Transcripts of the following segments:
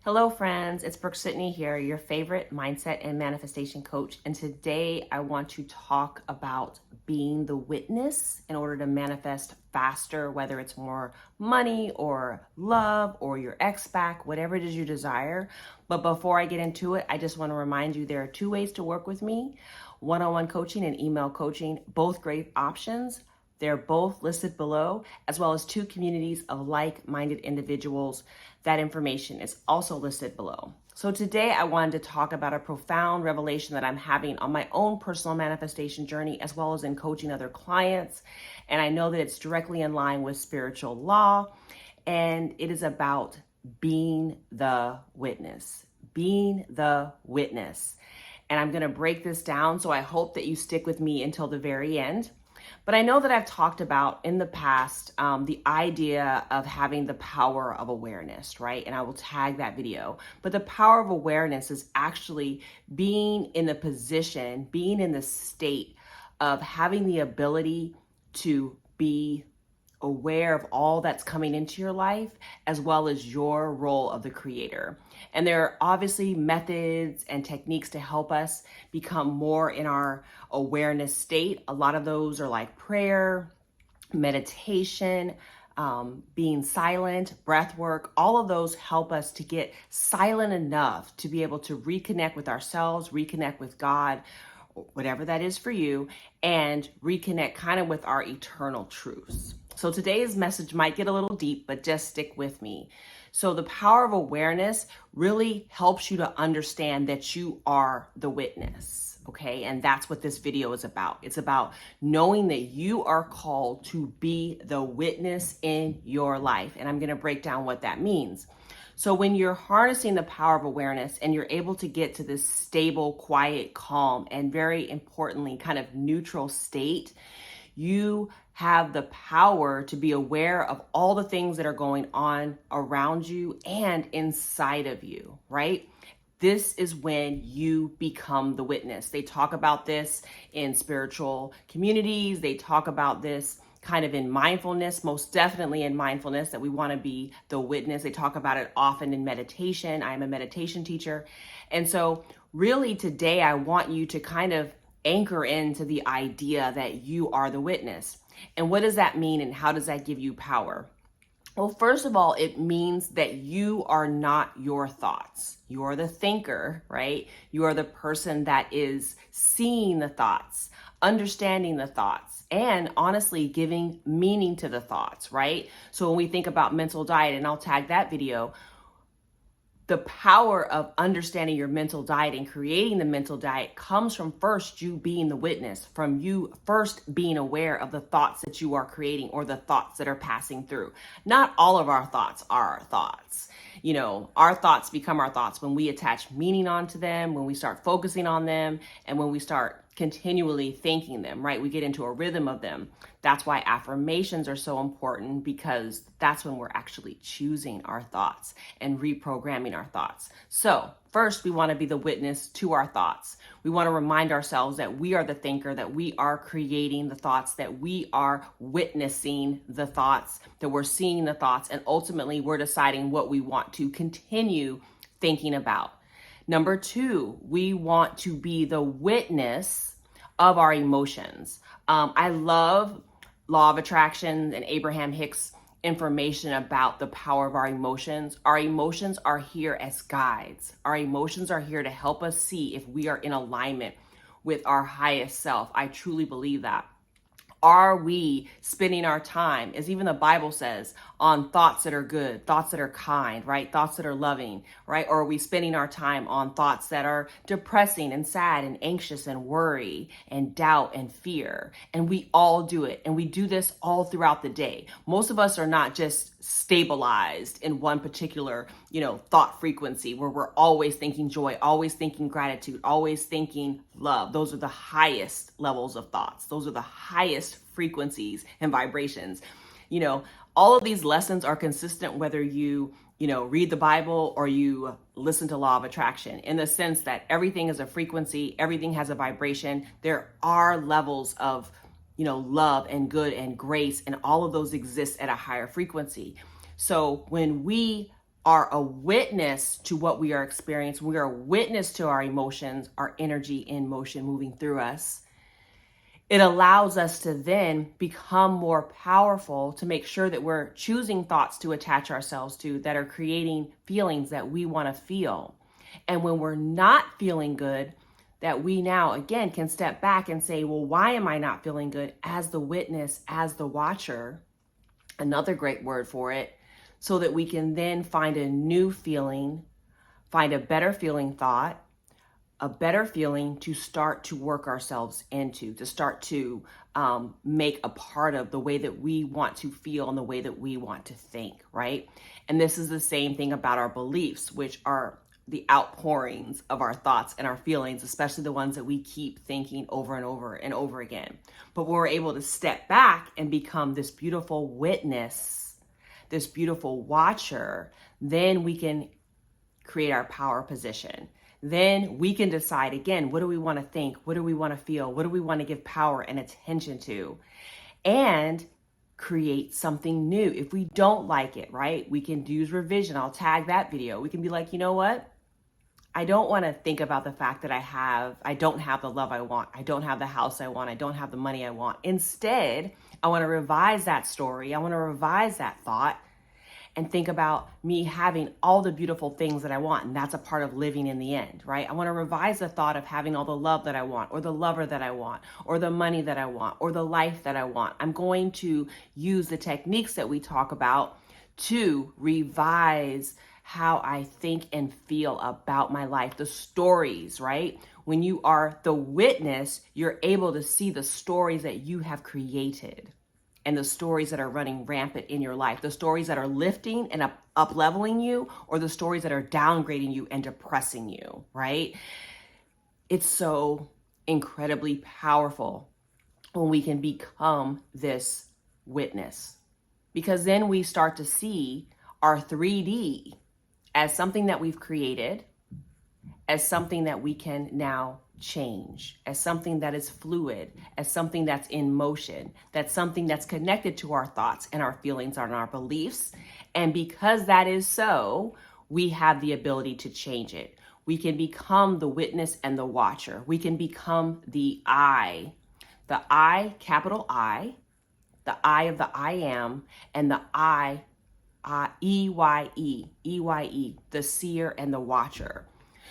Hello, friends. It's Brooke-Sidney here, your favorite mindset and manifestation coach. And today I want to talk about being the witness in order to manifest faster, whether it's more money or love or your ex back, whatever it is you desire. But before I get into it, I just want to remind you there are two ways to work with me: one-on-one coaching and email coaching, both great options. They're both listed below, as well as two communities of like-minded individuals. That information is also listed below. So today I wanted to talk about a profound revelation that I'm having on my own personal manifestation journey, as well as in coaching other clients. And I know that it's directly in line with spiritual law, and it is about being the witness. Being the witness. And I'm going to break this down, so I hope that you stick with me until the very end. But I know that I've talked about in the past the idea of having the power of awareness, right? And I will tag that video. But the power of awareness is actually being in the position, being in the state of having the ability to be aware of all that's coming into your life, as well as your role of the creator. And there are obviously methods and techniques to help us become more in our awareness state. A lot of those are like prayer, meditation, being silent, breath work. All of those help us to get silent enough to be able to reconnect with ourselves, reconnect with God, whatever that is for you, and reconnect kind of with our eternal truths. So today's message might get a little deep, but just stick with me. So the power of awareness really helps you to understand that you are the witness, okay? And that's what this video is about. It's about knowing that you are called to be the witness in your life. And I'm going to break down what that means. So when you're harnessing the power of awareness and you're able to get to this stable, quiet, calm, and very importantly, kind of neutral state, you have the power to be aware of all the things that are going on around you and inside of you, right? This is when you become the witness. They talk about this in spiritual communities. They talk about this kind of in mindfulness, most definitely in mindfulness, that we want to be the witness. They talk about it often in meditation. I am a meditation teacher. And so really today, I want you to kind of anchor into the idea that you are the witness. And what does that mean, and how does that give you power? Well, first of all, it means that you are not your thoughts. You are the thinker, right? You are the person that is seeing the thoughts, understanding the thoughts, and honestly giving meaning to the thoughts, right? So when we think about mental diet, and I'll tag that video, the power of understanding your mental diet and creating the mental diet comes from first you being the witness, from you first being aware of the thoughts that you are creating or the thoughts that are passing through. Not all of our thoughts are our thoughts. You know, our thoughts become our thoughts when we attach meaning onto them, when we start focusing on them, and when we start continually thinking them, right? We get into a rhythm of them. That's why affirmations are so important, because that's when we're actually choosing our thoughts and reprogramming our thoughts. So first, we want to be the witness to our thoughts. We want to remind ourselves that we are the thinker, that we are creating the thoughts, that we are witnessing the thoughts, that we're seeing the thoughts, and ultimately we're deciding what we want to continue thinking about. Number two, we want to be the witness of our emotions. I love Law of Attraction and Abraham Hicks information about the power of our emotions. Our emotions are here as guides. Our emotions are here to help us see if we are in alignment with our highest self. I truly believe that. Are we spending our time, as even the Bible says, on thoughts that are good, thoughts that are kind, right? Thoughts that are loving, right? Or are we spending our time on thoughts that are depressing and sad and anxious and worry and doubt and fear? And we all do it. And we do this all throughout the day. Most of us are not just stabilized in one particular, thought frequency where we're always thinking joy, always thinking gratitude, always thinking love. Those are the highest levels of thoughts. Those are the highest frequencies and vibrations. All of these lessons are consistent whether you read the Bible or you listen to Law of Attraction, in the sense that everything is a frequency, everything has a vibration. There are levels of love and good and grace, and all of those exist at a higher frequency. So when we are a witness to what we are experiencing, we are a witness to our emotions, our energy in motion moving through us, it allows us to then become more powerful to make sure that we're choosing thoughts to attach ourselves to that are creating feelings that we want to feel. And when we're not feeling good, that we now again can step back and say, well, why am I not feeling good, as the witness, as the watcher, another great word for it, so that we can then find a new feeling, find a better feeling thought, a better feeling to start to work ourselves into, to start to make a part of the way that we want to feel and the way that we want to think, right? And this is the same thing about our beliefs, which are the outpourings of our thoughts and our feelings, especially the ones that we keep thinking over and over and over again. But when we're able to step back and become this beautiful witness, this beautiful watcher, then we can create our power position. Then we can decide again, what do we want to think? What do we want to feel? What do we want to give power and attention to? And create something new. If we don't like it, right? We can use revision. I'll tag that video. We can be like, you know what? I don't want to think about the fact that I don't have the love I want. I don't have the house I want. I don't have the money I want. Instead, I want to revise that story. I want to revise that thought and think about me having all the beautiful things that I want. And that's a part of living in the end, right? I want to revise the thought of having all the love that I want, or the lover that I want, or the money that I want, or the life that I want. I'm going to use the techniques that we talk about to revise how I think and feel about my life, the stories, right? When you are the witness, you're able to see the stories that you have created, and the stories that are running rampant in your life, the stories that are lifting and up-leveling you, or the stories that are downgrading you and depressing you, right? It's so incredibly powerful when we can become this witness, because then we start to see our 3D as something that we've created, as something that we can now change, as something that is fluid, as something that's in motion, that's something that's connected to our thoughts and our feelings and our beliefs. And because that is so, we have the ability to change it. We can become the witness and the watcher. We can become the I, capital I, the I of the I am, and the E-Y-E, the seer and the watcher.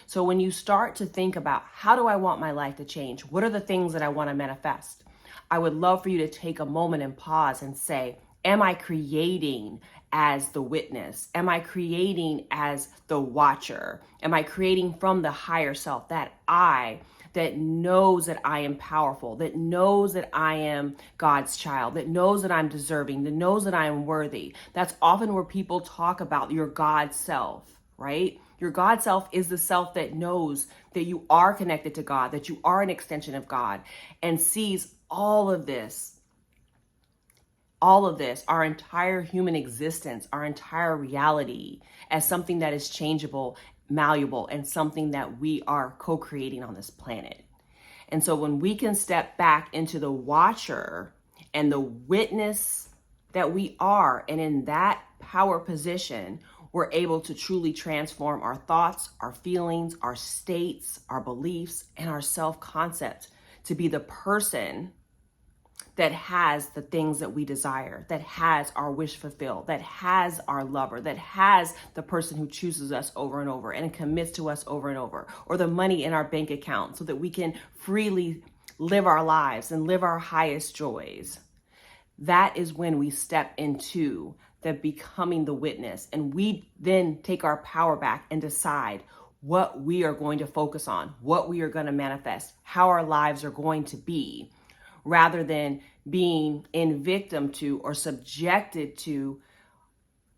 So when you start to think about, how do I want my life to change? What are the things that I want to manifest? I would love for you to take a moment and pause and say, am I creating as the witness? Am I creating as the watcher? Am I creating from the higher self, that I that knows that I am powerful, that knows that I am God's child, that knows that I'm deserving, that knows that I am worthy? That's often where people talk about your God self, right? Your God self is the self that knows that you are connected to God, that you are an extension of God, and sees all of this, our entire human existence, our entire reality, as something that is changeable, malleable, and something that we are co-creating on this planet. And so when we can step back into the watcher and the witness that we are, and in that power position, we're able to truly transform our thoughts, our feelings, our states, our beliefs, and our self-concept to be the person that has the things that we desire, that has our wish fulfilled, that has our lover, that has the person who chooses us over and over and commits to us over and over, or the money in our bank account so that we can freely live our lives and live our highest joys. That is when we step into the becoming the witness, and we then take our power back and decide what we are going to focus on, what we are going to manifest, how our lives are going to be, rather than being in victim to or subjected to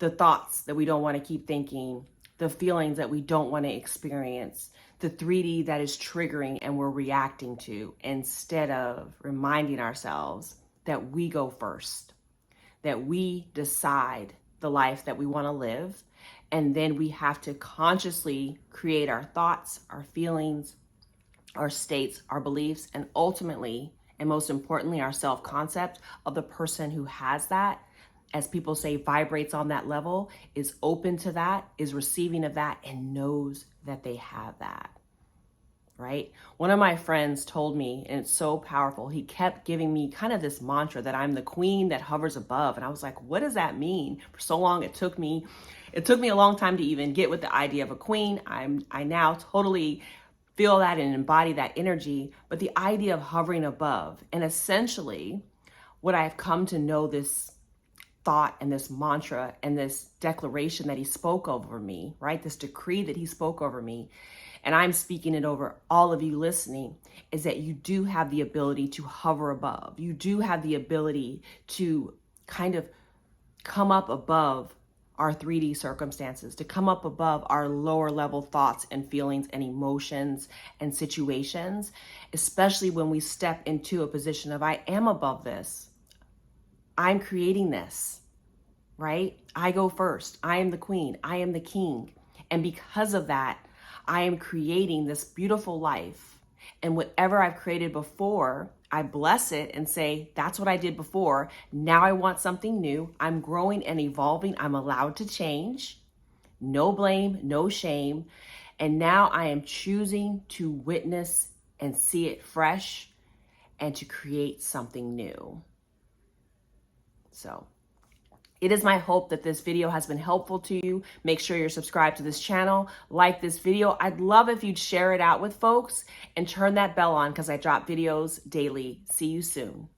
the thoughts that we don't want to keep thinking, the feelings that we don't want to experience, the 3D that is triggering and we're reacting to, instead of reminding ourselves that we go first, that we decide the life that we want to live, and then we have to consciously create our thoughts, our feelings, our states, our beliefs, and ultimately, and most importantly, our self-concept of the person who has that as people say, vibrates on that level, is open to that, is receiving of that, and knows that they have that, right? One of my friends told me, and it's so powerful, he kept giving me kind of this mantra that I'm the queen that hovers above. And I was like, what does that mean? For so long, it took me a long time to even get with the idea of a queen. I now totally feel that and embody that energy, but the idea of hovering above. And essentially, what I've come to know, this thought and this mantra and this declaration that he spoke over me, right? This decree that he spoke over me, and I'm speaking it over all of you listening, is that you do have the ability to hover above. You do have the ability to kind of come up above our 3D circumstances, to come up above our lower level thoughts and feelings and emotions and situations, especially when we step into a position of, I am above this. I'm creating this, right? I go first. I am the queen. I am the king. And because of that, I am creating this beautiful life. And whatever I've created before, I bless it and say, that's what I did before. Now I want something new. I'm growing and evolving. I'm allowed to change. No blame, no shame. And now I am choosing to witness and see it fresh and to create something new. So it is my hope that this video has been helpful to you. Make sure you're subscribed to this channel, like this video. I'd love if you'd share it out with folks and turn that bell on because I drop videos daily. See you soon.